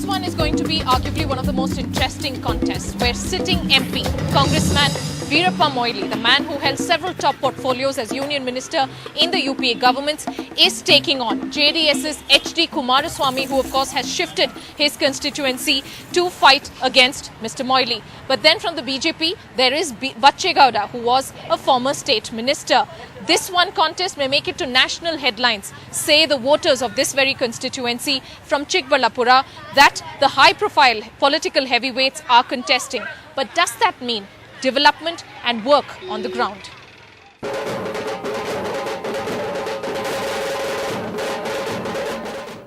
This one is going to be arguably one of the most interesting contests, where sitting MP, Congressman Veerappa Moily, the man who held several top portfolios as Union Minister in the UPA governments, is taking on JDS's HD Kumaraswamy, who of course has shifted his constituency to fight against Mr. Moily. But then from the BJP, there is Bache Gowda, who was a former state minister. This one contest may make it to national headlines, say the voters of this very constituency from Chikkaballapura, that the high-profile political heavyweights are contesting. But does that mean development and work on the ground?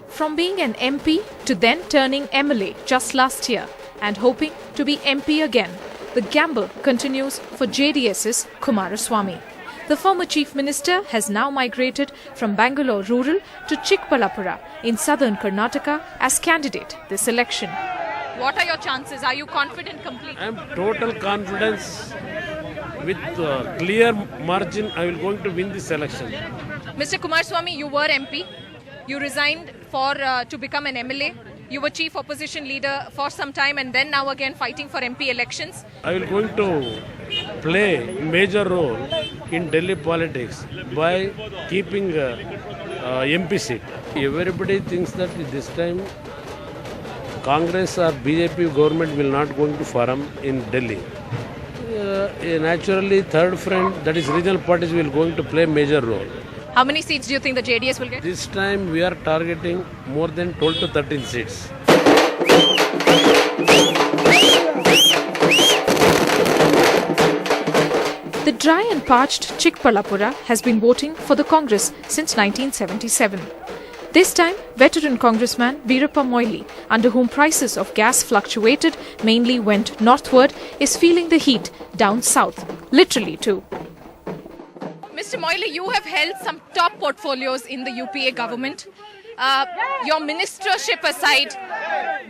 From being an MP to then turning MLA just last year and hoping to be MP again, the gamble continues for JDS's Kumaraswamy. The former Chief Minister has now migrated from Bangalore rural to Chikkaballapura in southern Karnataka as candidate this election. What are your chances? Are you confident completely? I am total confidence. With clear margin, I will going to win this election. Mr. Kumaraswamy, you were MP. You resigned to become an MLA. You were chief opposition leader for some time and then now again fighting for MP elections. I will going to play major role in Delhi politics by keeping MP seat. Everybody thinks that this time Congress or BJP government will not going to form in Delhi. Naturally, third front, that is regional parties, will going to play major role. How many seats do you think the JDS will get? This time we are targeting more than 12 to 13 seats. The dry and parched Chikkaballapura has been voting for the Congress since 1977. This time, veteran Congressman Veerappa Moily, under whom prices of gas fluctuated, mainly went northward, is feeling the heat down south, literally too. Mr. Moily, you have held some top portfolios in the UPA government. Your ministership aside,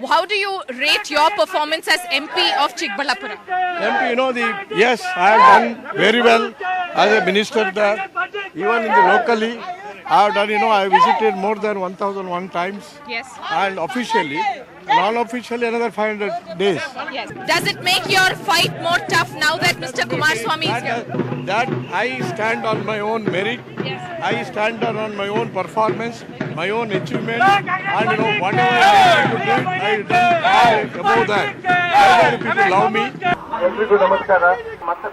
how do you rate your performance as MP of Chikkaballapura? MP, yes, I have done very well as a minister there. Even in the locally, I have done, I visited more than 1,001 times. Yes. And officially, non-officially another 500 days. Yes. Does it make your fight more tough now that Mr. Kumaraswamy is here? That I stand on my own merit. Yes. I stand on my own performance, my own achievement, and whatever I need to do, I done above that. People love me.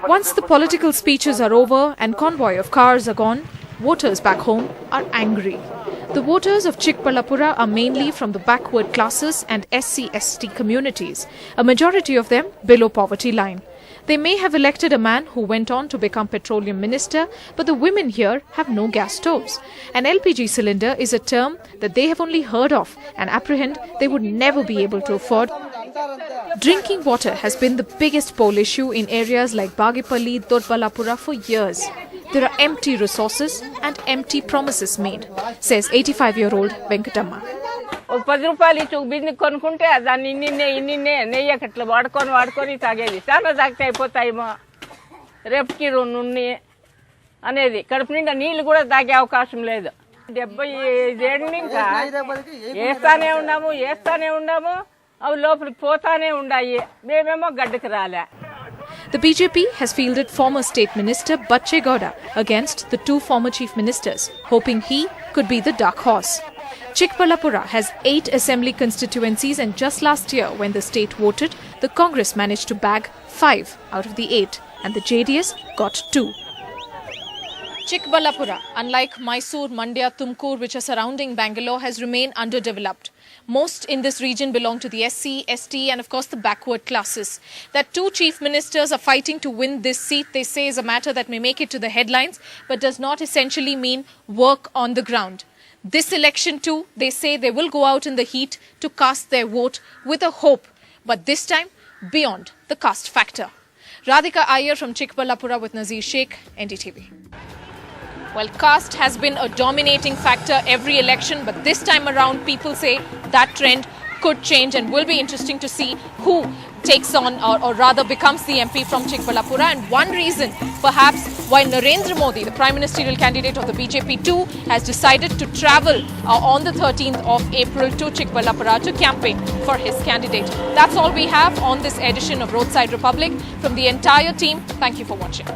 Once the political speeches are over and convoy of cars are gone, voters back home are angry. The voters of Chikkaballapura are mainly from the backward classes and SC/ST communities, a majority of them below poverty line. They may have elected a man who went on to become petroleum minister, but the women here have no gas stoves. An LPG cylinder is a term that they have only heard of and apprehend they would never be able to afford. Drinking water has been the biggest poll issue in areas like Bagipalli, Doddaballapura for years. There are empty resources and empty promises made, says 85-year-old Venkatamma. 10 రూపాయలు ఇచ్చి business కొనుక్కుంటే దాన్ని ఇన్నిన్నే నెయ్యకట్లు వాడుకొని తాగేది చాలా తాగితే అయిపోతాయేమో రేపుకి నుండి అనేది కడుపు నిండా నీళ్లు కూడా తాగే అవకాశం లేదు 75 ఏళ్ళు ఇంకా వేస్తానే ఉన్నాము అవి లోపలికి పోతానే ఉన్నాయి మేమేమో గడ్డకి రాలే. The BJP has fielded former State Minister Bache Gowda against the two former Chief Ministers, hoping he could be the dark horse. Chikkaballapura has 8 assembly constituencies, and just last year when the state voted, the Congress managed to bag 5 out of the 8 and the JDS got 2. Chikkaballapura, unlike Mysore, Mandya, Tumkur, which are surrounding Bangalore, has remained underdeveloped. Most in this region belong to the SC, ST and of course the backward classes. That two chief ministers are fighting to win this seat, they say, is a matter that may make it to the headlines but does not essentially mean work on the ground. This election too, they say they will go out in the heat to cast their vote with a hope, but this time beyond the caste factor. Radhika Iyer from Chikkaballapura with Nazir Sheikh, NDTV. Well, caste has been a dominating factor every election, but this time around people say that trend could change and will be interesting to see who takes on or rather becomes the MP from Chikkaballapura, and one reason perhaps why Narendra Modi, the prime ministerial candidate of the BJP too, has decided to travel on the 13th of April to Chikkaballapura to campaign for his candidate. That's all we have on this edition of Roadside Republic. From the entire team, thank you for watching.